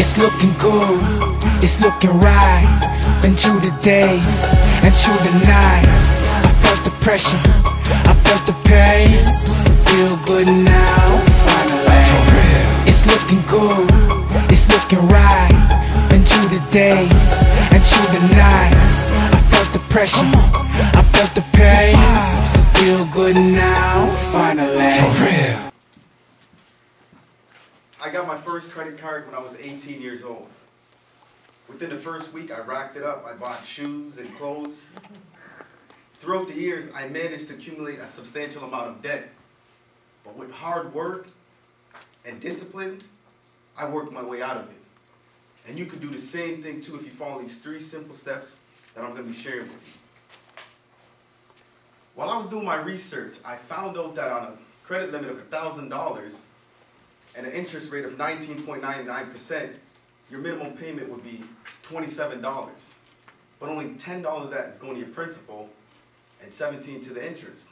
It's looking good, it's looking right. Been through the days and through the nights. I felt the pressure, I felt the pain. Feel good now, finally. It's looking good, it's looking right. Been through the days and through the nights. I felt the pressure, I felt the pain. Feel good now, finally. For real. I got my first credit card when I was 18 years old. Within the first week, I racked it up. I bought shoes and clothes. Throughout the years, I managed to accumulate a substantial amount of debt. But with hard work and discipline, I worked my way out of it. And you could do the same thing too if you follow these 3 simple steps that I'm going to be sharing with you. While I was doing my research, I found out that on a credit limit of $1,000 and an interest rate of 19.99%, your minimum payment would be $27. But only $10 of that is going to your principal and $17 to the interest.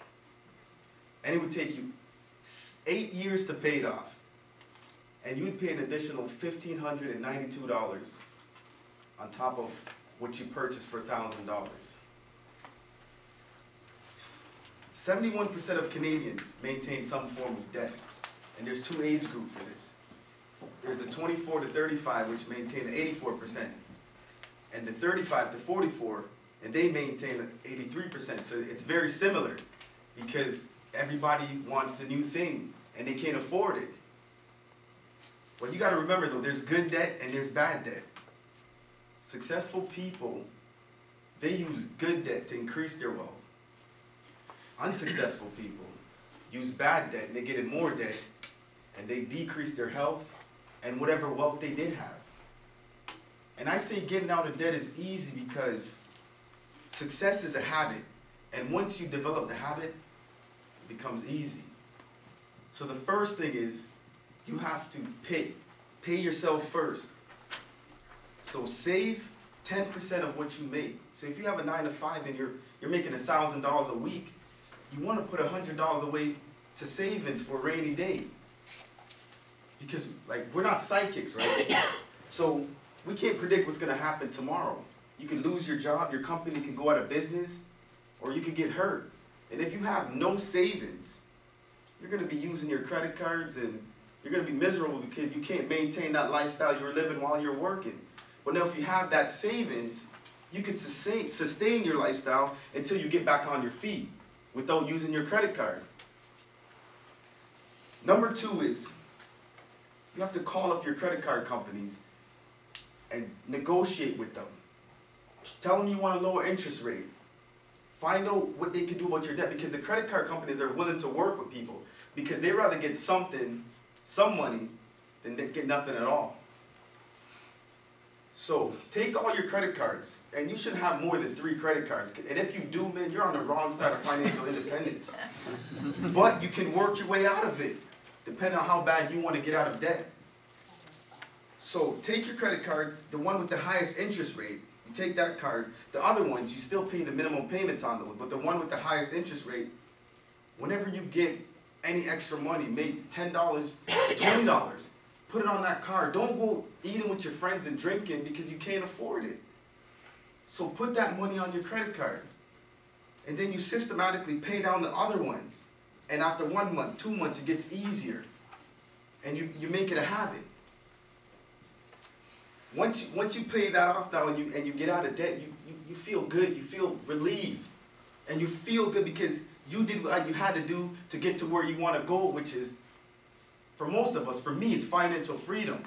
And it would take you 8 years to pay it off. And you'd pay an additional $1,592 on top of what you purchased for $1,000. 71% of Canadians maintain some form of debt. And there's 2 age groups for this. There's the 24 to 35, which maintain 84%. And the 35 to 44, and they maintain 83%. So it's very similar because everybody wants a new thing and they can't afford it. But you got to remember though, there's good debt and there's bad debt. Successful people, they use good debt to increase their wealth. Unsuccessful people use bad debt and they get in more debt and they decrease their health and whatever wealth they did have. And I say getting out of debt is easy because success is a habit. And once you develop the habit, it becomes easy. So the first thing is you have to pay yourself first. So save 10% of what you make. So if you have a 9 to 5 and you're making $1,000 a week, you want to put $100 away to savings for a rainy day. Because like we're not psychics, right? So we can't predict what's going to happen tomorrow. You could lose your job, your company could go out of business, or you could get hurt. And if you have no savings, you're going to be using your credit cards and you're going to be miserable because you can't maintain that lifestyle you were living while you're working. But now if you have that savings, you can sustain your lifestyle until you get back on your feet without using your credit card. Number 2 is you have to call up your credit card companies and negotiate with them. Tell them you want a lower interest rate. Find out what they can do about your debt because the credit card companies are willing to work with people because they'd rather get some money than get nothing at all. So take all your credit cards, and you shouldn't have more than 3 credit cards. And if you do, man, you're on the wrong side of financial independence. But you can work your way out of it, depending on how bad you want to get out of debt. So take your credit cards, the one with the highest interest rate, you take that card. The other ones, you still pay the minimum payments on those, but the one with the highest interest rate, whenever you get any extra money, make $10, $20, put it on that card. Don't go eating with your friends and drinking because you can't afford it. So put that money on your credit card. And then you systematically pay down the other ones. And after 1 month, 2 months, it gets easier. And you make it a habit. Once you pay that off now and you get out of debt, you feel good, you feel relieved. And you feel good because you did what you had to do to get to where you want to go, which is, for most of us, for me, it's financial freedom.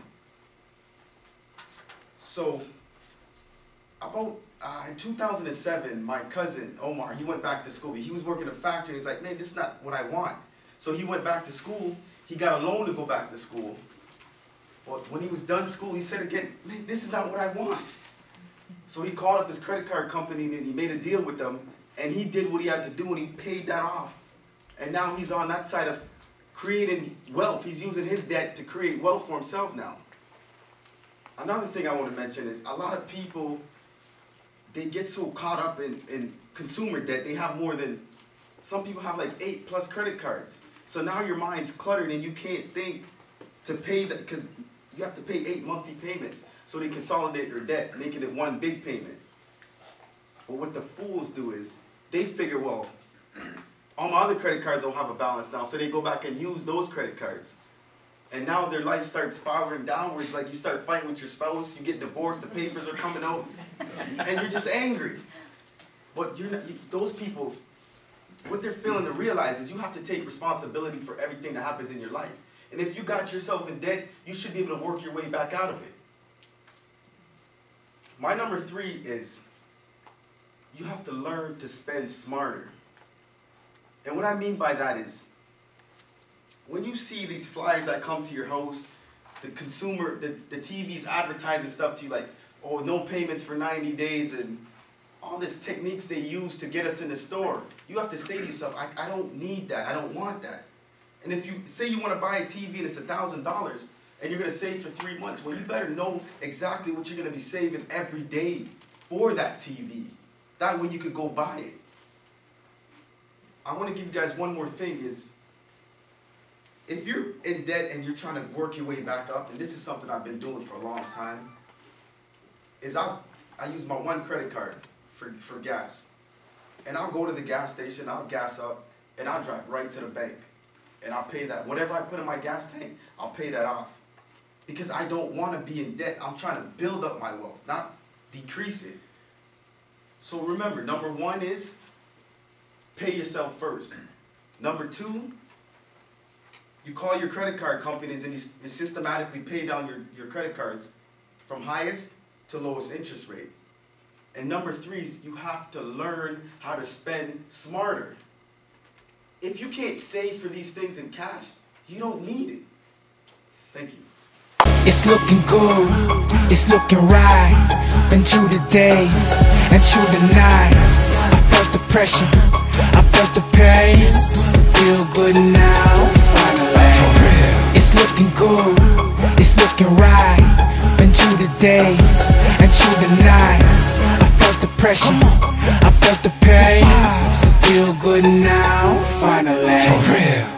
So, about in 2007, my cousin, Omar, he went back to school. He was working in a factory, and he's like, man, this is not what I want. So he went back to school. He got a loan to go back to school. But when he was done school, he said again, man, this is not what I want. So he called up his credit card company, and he made a deal with them, and he did what he had to do, and he paid that off. And now he's on that side of creating wealth. He's using his debt to create wealth for himself now. Another thing I want to mention is a lot of people, they get so caught up in consumer debt, they have more than, some people have like 8+ credit cards. So now your mind's cluttered and you can't think to pay that, because you You have to pay 8 monthly payments. So they consolidate your debt, making it one big payment. But what the fools do is, they figure, well, all my other credit cards don't have a balance now, so they go back and use those credit cards. And now their life starts spiraling downwards, like you start fighting with your spouse, you get divorced, the papers are coming out, and you're just angry. But you're not, those people, what they're failing to realize is you have to take responsibility for everything that happens in your life. And if you got yourself in debt, you should be able to work your way back out of it. My number 3 is, you have to learn to spend smarter. And what I mean by that is, when you see these flyers that come to your house, the TV's advertising stuff to you like, oh, no payments for 90 days and all these techniques they use to get us in the store. You have to say to yourself, I don't need that, I don't want that. And if you say you want to buy a TV and it's $1,000 and you're going to save for 3 months, well, you better know exactly what you're going to be saving every day for that TV. That way you could go buy it. I want to give you guys one more thing is, if you're in debt and you're trying to work your way back up, and this is something I've been doing for a long time, is I use my one credit card for gas. And I'll go to the gas station, I'll gas up, and I'll drive right to the bank. And I'll pay that. Whatever I put in my gas tank, I'll pay that off. Because I don't want to be in debt. I'm trying to build up my wealth, not decrease it. So remember, number 1 is pay yourself first. Number 2, you call your credit card companies and you systematically pay down your credit cards from highest to lowest interest rate. And number 3 is you have to learn how to spend smarter. If you can't save for these things in cash, you don't need it. Thank you. It's looking good, it's looking right. Been through the days and through the nights. I felt the pressure, I felt the pain. Feel good now, finally. It's looking good, it's looking right. Been through the days and through the nights. I felt the pressure, I felt the pain. Feel good now, finally.